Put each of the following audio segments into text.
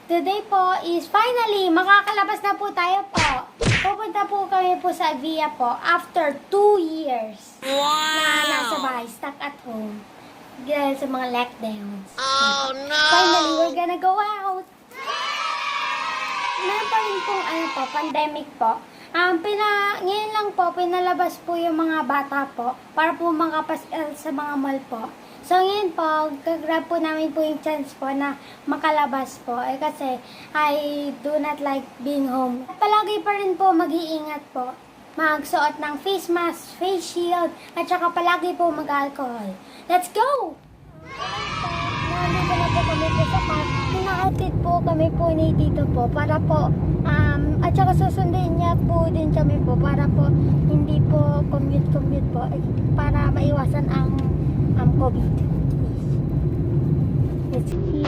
Today po is finally makakalabas na po tayo po. Pupunta po kami po sa Via po after 2 years na nasa bahay, stuck at home. Dahil sa mga lockdowns. Oh no! Finally, we're gonna go out. Meron pa rin pong pandemic po. Ngayon lang po, pinalabas po yung mga bata po para po makapasal sa mga mall po. So ngayon po, gagrab po namin po yung chance po na makalabas po. Kasi I do not like being home. At palagi pa rin po mag-iingat po. Magsuot ng face mask, face shield, at saka palagi po mag-alcohol. Let's go! Nandito na po kami po sa park. Pinahatid po kami po ni Tito po para po, at saka susundin niya po din kami po para po hindi po commute po para maiwasan ang COVID. Let's see.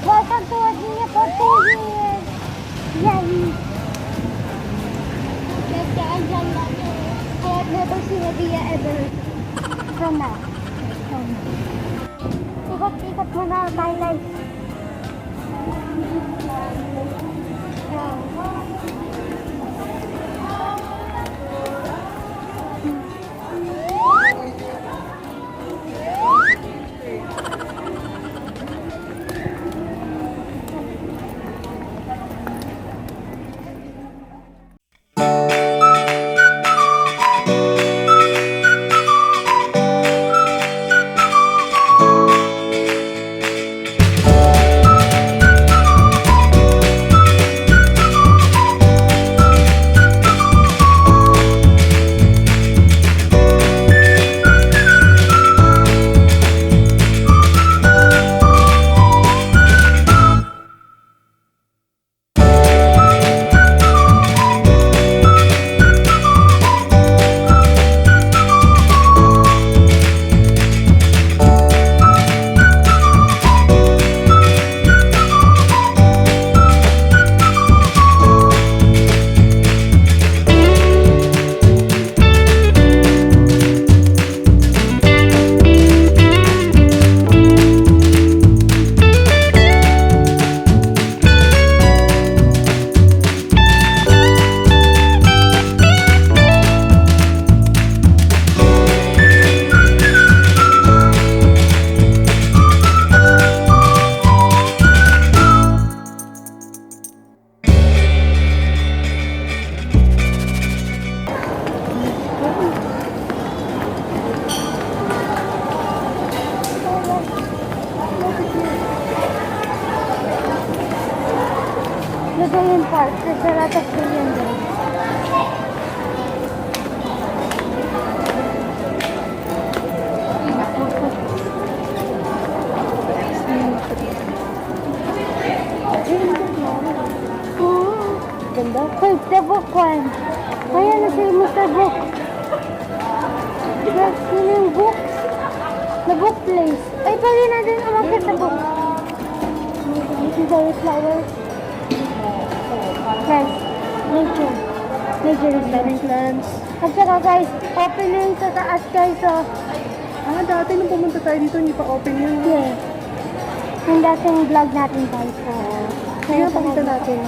Welcome to Virginia for 2 years! Yay! Kasi andyan natin. I have never seen a Via ever from now. Ikot-ikot mo na highlight. Pavilion Park. There's a lot of pavilion there. Ganda. Hey, the book one. Ayan na si Mr. Book. Yes, yun yung book. The book place. Ay, pwede na din umakit sa book. This is our flower. Guys, nature. Nature is loving plants. At saka guys, open na yun sa taas guys. So, ang Ah, dati nung pumunta tayo dito, hindi pa open yun. Yes. Yung dating vlog natin guys. Sige, pakita natin.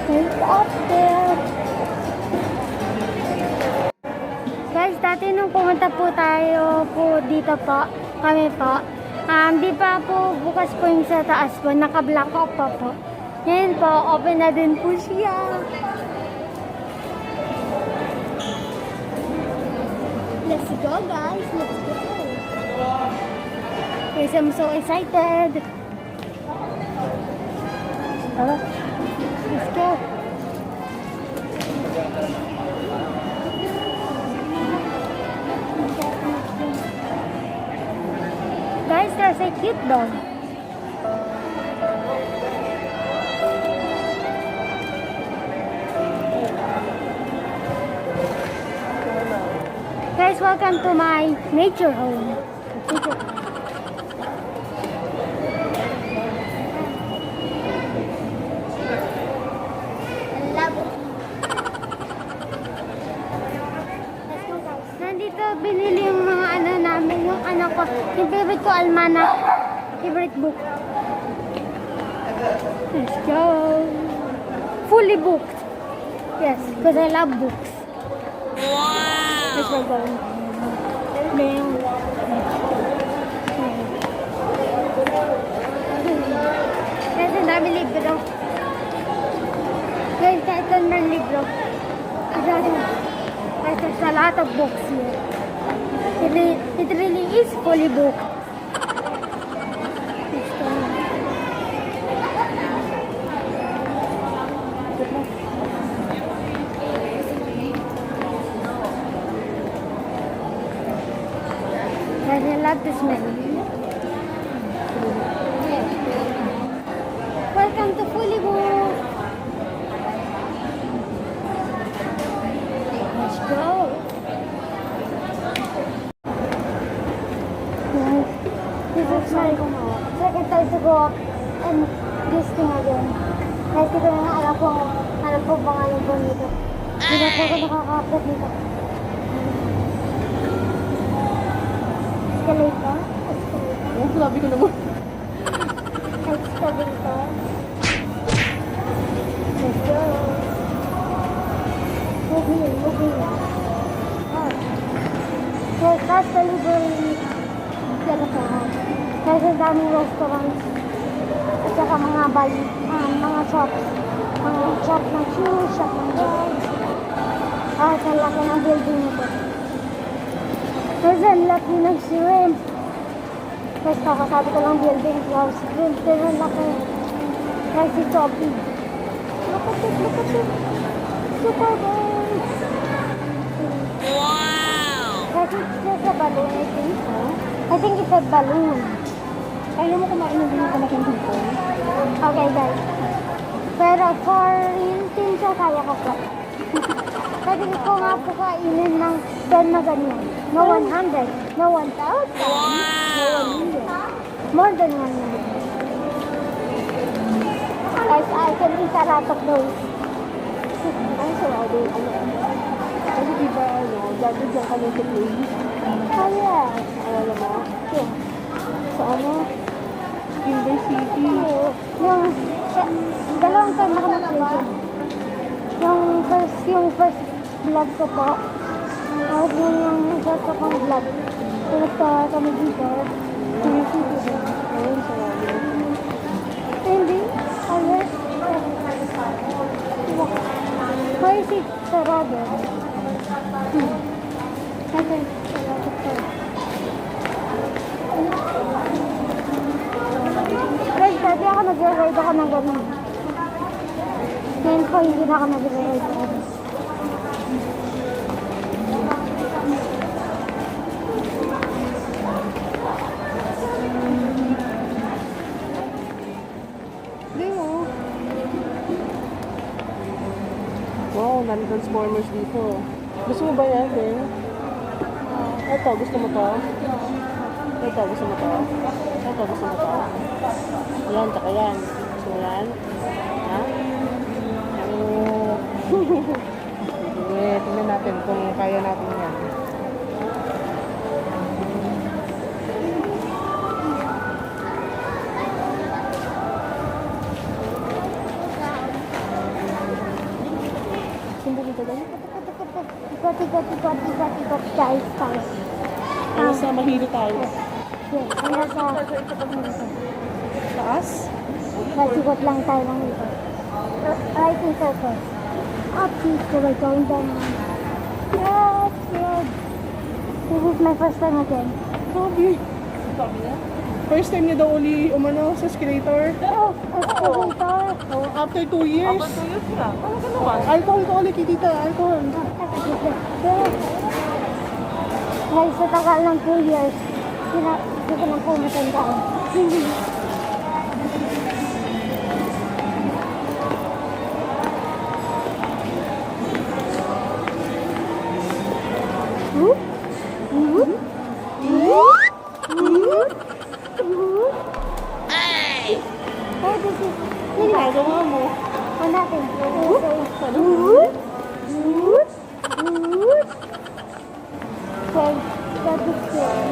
It's up there. Guys, dati nung pumunta po tayo po dito po, kami po, di pa po bukas po yung sa taas po, naka-block off pa po. Ngayon po, open na din po siya. Let's go guys, let's go. Guys, I'm so excited. Tara. Let's go. Guys, there's a cute dog. Guys, welcome to my nature home. Nandito binili yung mga ano namin, yung anak ko, yung favorite ko, almanac, favorite book. Let's go. Fully booked. Yes, because I love books. Wow. Let's go. Then, guys, ang dami libro. Guys, kahit saan may libro. Guys, there's a lot of books here. It really is fully booked. Let's go. Guys, I love the smell. Welcome to Fully Book. Let's go. Guys, this is my second time to go up and this thing again. Guys, ito na alam ko pangalan ko nito. Hindi na po ako nakaka-upload nito. Escalator? Oh, grabe ko naman. Excavator. Let's go. Move here. Oh. So, that's the library. Kasi ang daming restaurants. At saka mga mga shops. Mga shop ng shoes, shop ng bags. Sa laki ng building nito. Kasi ang laki ng shrimp. Guys, kakasabi ko lang building house. Shrimp, pero ang laki. Guys, it's so big. Look at it. Super big. Wow! Guys, it's just a balloon, I think so. I think it's a balloon. Kaya mo kumain ng ganito na kang dito. Okay, guys. Pero for real thing siya, kaya ko po. Pwede ko nga po kainin ng 10 na ganyan. No 100. No 1,000. No 1 million. More than 1 million. Guys, I can eat a lot of those. Ang sarado. Kasi diba, dati dyan kami sa place. Oh, yeah. Alala mo? Yeah. Sa ano? Kinder City. Dalawang time na kami nag-vlog. Yung first vlog ko po. Tapos yung first akong vlog. Punta kami dito. Kinder City. Ayun, sarado. Hindi. Ayun. Why is it sarado? Okay. Guys, dati ako nag-ride ako ng ganun. Ngayon po, hindi na ako nag-ride ako. Hindi mo. Wow, non-transformers dito. Gusto mo ba yan, Ben? Ito, gusto mo to? Ito, gusto mo to? Ito, gusto mo to? Yan, tsaka yan. Gusto mo yan? Ha? Oh. Sige, tingnan natin kung kaya natin yan. ikot, guys, guys. Ano sa mahilo tayo? Yes, hanggang sa... Taas? Ikot lang tayo ng ikot. Right in circle. Up, please, so we're going down. Yes, yes. This is my first time again. Sabi. First time niya daw uli umano sa escalator. Oh, escalator. Oh, after 2 years. After 2 years na. Talaga naman. Alcohol ko ulit, tita. Alcohol. Guys, sa tagal ng 2 years, hindi ko na po matandaan. Hey, this is... Ginagawa mo. Ano natin? Okay, that is good.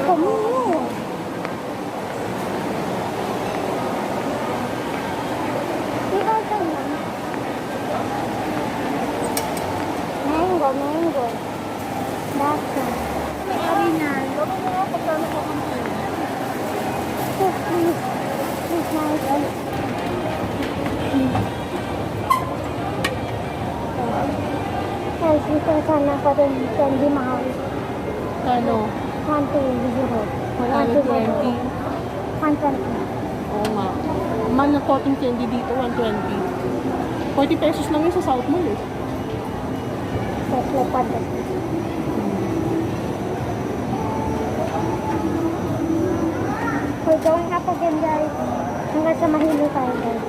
Come on. Ikaw ka lang. Mango. That's it. Original. So please, nice. Guys, dito sana ko rin candy mahal. Ano? 120. 120. 120. Oo nga. Man na cotton candy dito, 120. 40 pesos lang yun sa South Mall eh. That's like 120. We're going up again, guys. Hanggang sa mahilo tayo, guys.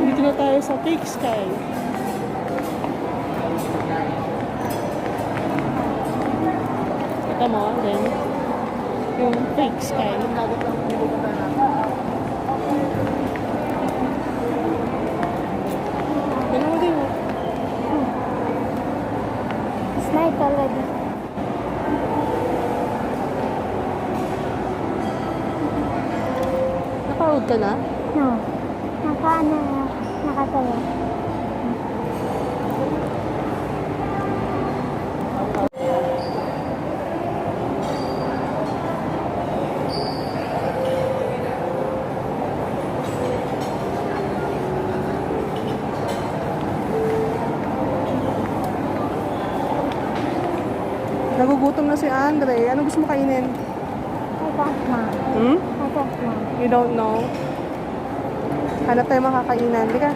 Dito na tayo sa Fake Sky. Kita mo, then, yung Fake Sky. Ganun mo din, oh. It's night already. Napahod ka na? No. Nakatayo. Nagugutom na si Andre. Ano gusto mo kainin? I don't know. Hmm? I don't know. You don't know? Hanap tayo makakainan. Di ka?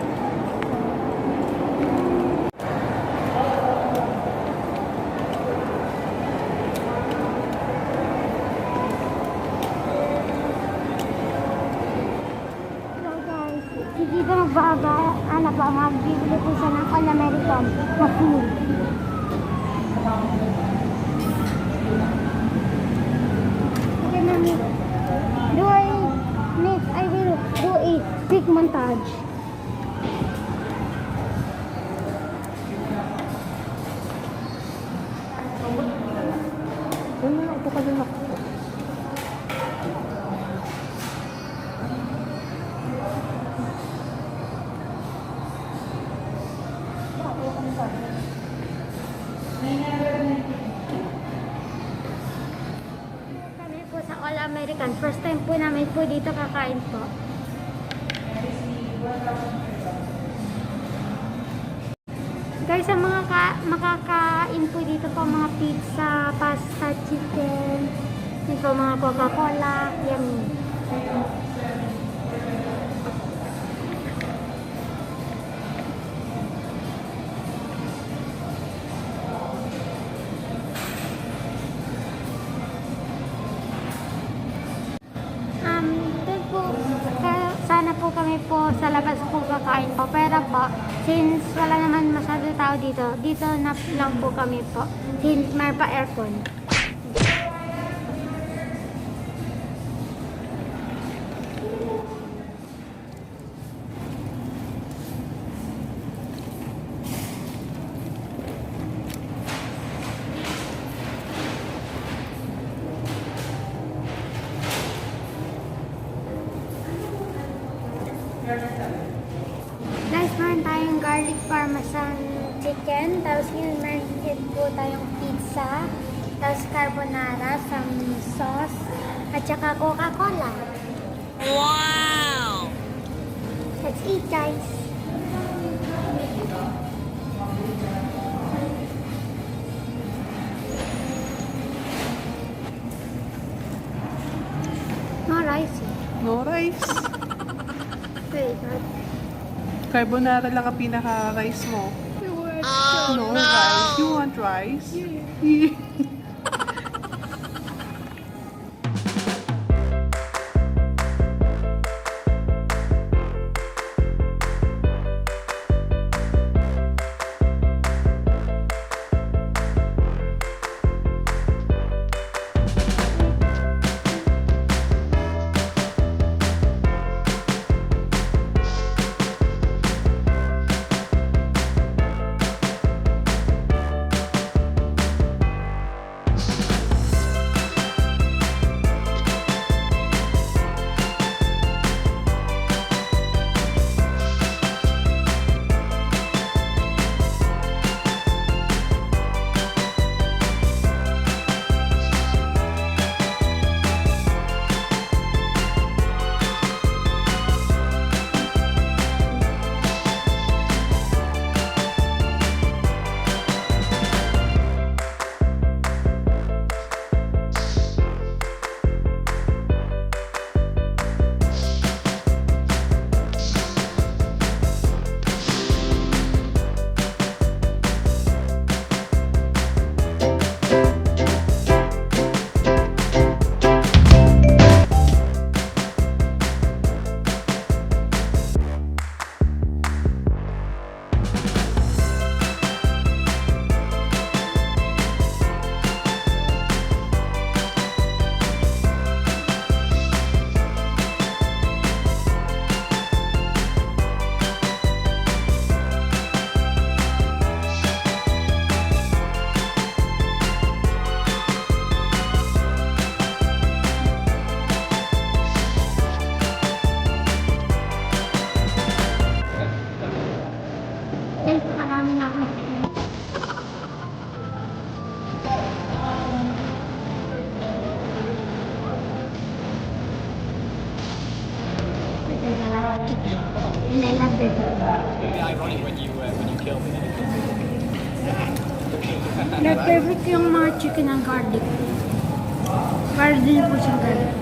So guys, si Tito magbibili po siya ng All-American na food. Okay, mami. I will do a big montage. Ano na? Upo ka din ako. Kami po sa All-American. First time po namin po dito kakain po. Guys, sa mga makakain po dito po mga pizza, pasta, chicken, yun po mga Coca-Cola, yummy. Doon po, sana po kami po sa labas po kakain po. Pero po, since wala naman masyado tao dito, dito na lang po kami po. Since may pa aircon. Guys, meron tayong garlic parmesan chicken. Tapos yun, meron din po tayong pizza. Tapos carbonara, some sauce. At saka Coca-Cola. Wow! Let's eat, guys. No rice. No rice. Wait, what? Carbonara lang ang pinaka-rice mo. Oh No no! rice. You want rice? Guys, marami na ako. Na-favorite ko yung mga chicken ng garlic. Para din po siyang garlic.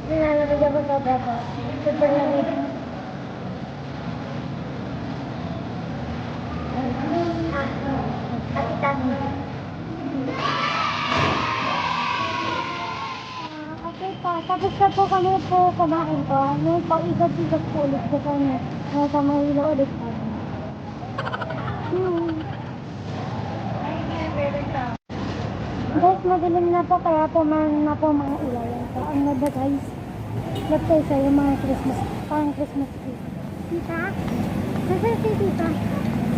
Nilalagay ako sa baba. Super lamig. Okay po, tapos na po kami po kumain po. Ngayon po, igat-igat po ulit ko kami. Nasa Manila ulit kami. Guys, madilim na po, kaya po man na po mga ilaw. So, ang ganda guys. Love kayo sa yung mga Christmas, parang Christmas tree. Tita? Nasaan si tita?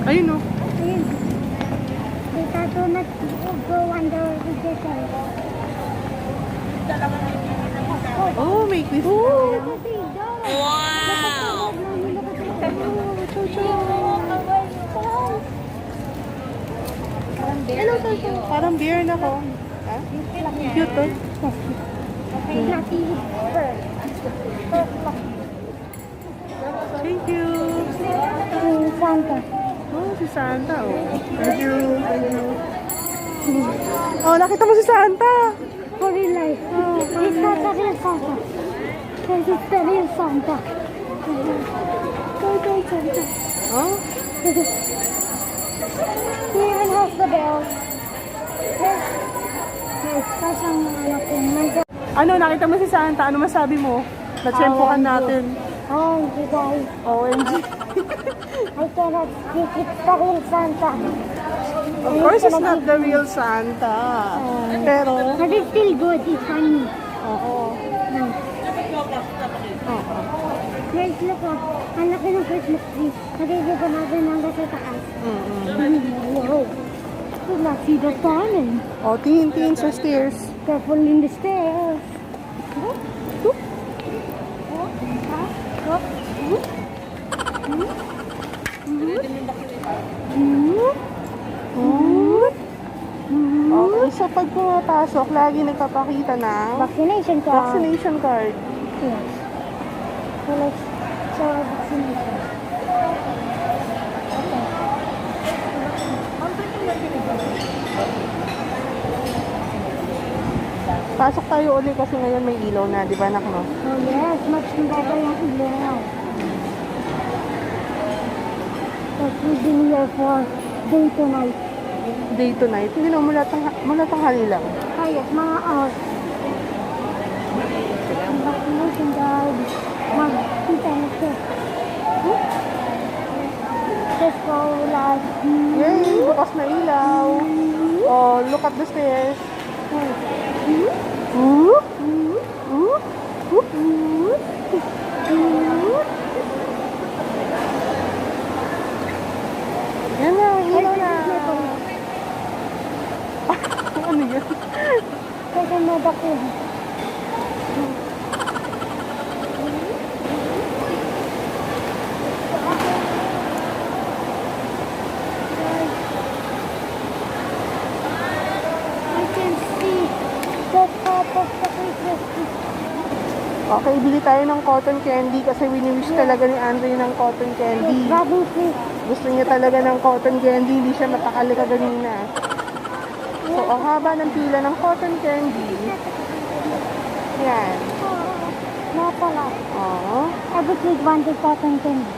Ayun o. Ayun. Tita, do not go under the jesser. Oh, may Christmas. Oo, kasi daw. Wow! Hello, Toto. Parang beer na ko. Ha? Cute to. Happy birthday. Thank you. Santa. Oh, si Santa. Oh. Thank you. Thank you. Oh, nakita mo si Santa. For real life. It's not the real Santa. Because it's the real Santa. Toy Santa. Huh? He even has the bell. Yes, kasang anak ko. Nandiyan. Ano, nakita mo si Santa? Ano masabi mo? Natsempohan natin. Oh, you guys. OMG. I cannot think it's the real Santa. Of course, it's not the real Santa. Pero, But it's still good. It's funny. oo. Oo. Guys, look oh. Ang laki ng Christmas tree. Nagigil pa natin hanggang sa taas. Wow. You not see the sun. Oh, tingin sa stairs. Careful in the stairs. Oh, oh. Oh, ah, oh. Okay, so pag pumapasok, lagi nagpapakita ng Vaccination card. vaccination card. Yes. So let's show our vaccination. Pasok tayo ulit kasi ngayon may ilaw na, di ba anak no? Oh yes, much better yung ilaw. But we've been here for day to night. Day to night. Hindi na, mula tanghali lang. Kaya, mga hours. Ang vaccination card. Magkita na siya. Let's go, lad. Yay! Bukas na ilaw. Oh, look at the stairs. Yan na, ilaw na. Ano yun? Kaya may vaccine. I can see the top of the Christmas tree. Okay, bili tayo ng cotton candy kasi wini-wish talaga ni Andre ng cotton candy. Bubble tree. Gusto niya talaga ng cotton candy, hindi siya mapakali kaganina. So, ang haba ng pila ng cotton candy. Yan. Not a lot. Oo. Every kid wanted cotton candy.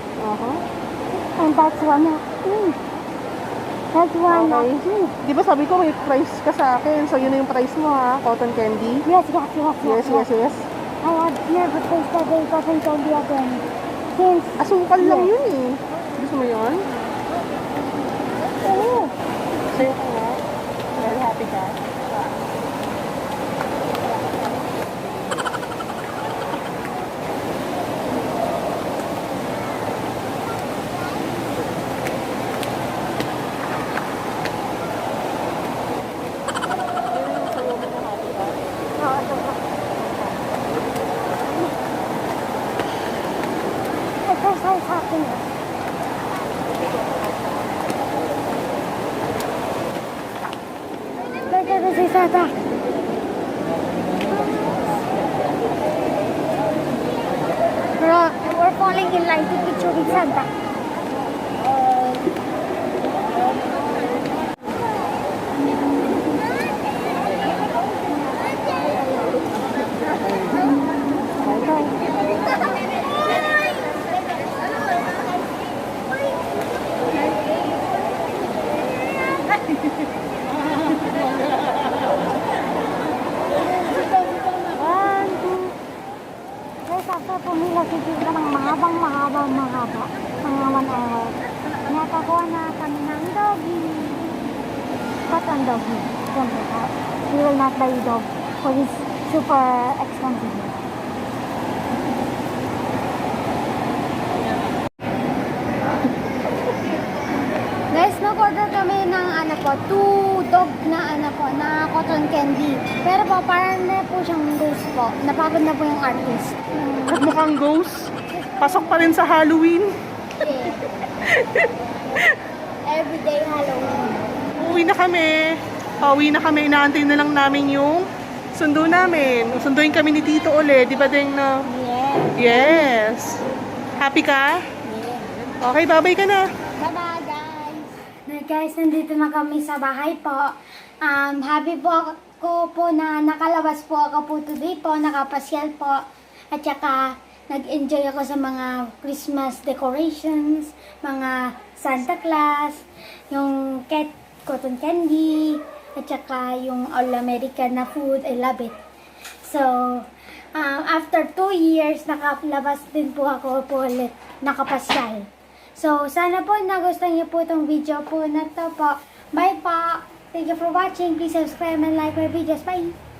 And that's one of That's one of Okay. Di ba sabi ko may price ka sa akin? So, yun na yung price mo ha, cotton candy. Yes, yes, yes, Yes, yes, yes. I have never tasted a cotton candy again. Since, Asukal lang yun eh. Gusto mo yun? oh, Sa'yo ka nga. Very happy ka. exercise happiness. Look at this, Santa. We're falling in line to picture with Santa. Guys, after pumila si Tita ng mahaba, mga 1 hour, nakakuha na kami ng doggy. But ang doggy, siyempre, we will not buy dog for it's super expensive. Guys, nag-order kami ng 2 dog na na cotton candy. Pero po, parang na po siyang ghost po. Napagod na po yung artist. At mukhang ghost. Pasok pa rin sa Halloween. Everyday Halloween. Uwi na kami. Pauwi na kami. Inaantay na lang namin yung sundo namin. Sunduin kami ni Tito ulit. Di ba ding na? Yeah. Yes. Happy ka? Yeah. Okay, bye-bye ka na. Bye-bye, guys. Guys, nandito na kami sa bahay po. Happy po ako po na nakalabas po ako po today po. Nakapasyal po. At saka, nag-enjoy ako sa mga Christmas decorations, mga Santa Claus, yung cotton candy, at saka yung all-American na food. I love it. So, after 2 years, nakalabas din po ako po ulit, nakapasyal. So, sana po nagustuhan niyo po itong video po na to po. Bye po! Thank you for watching. Please subscribe and like my videos. Bye!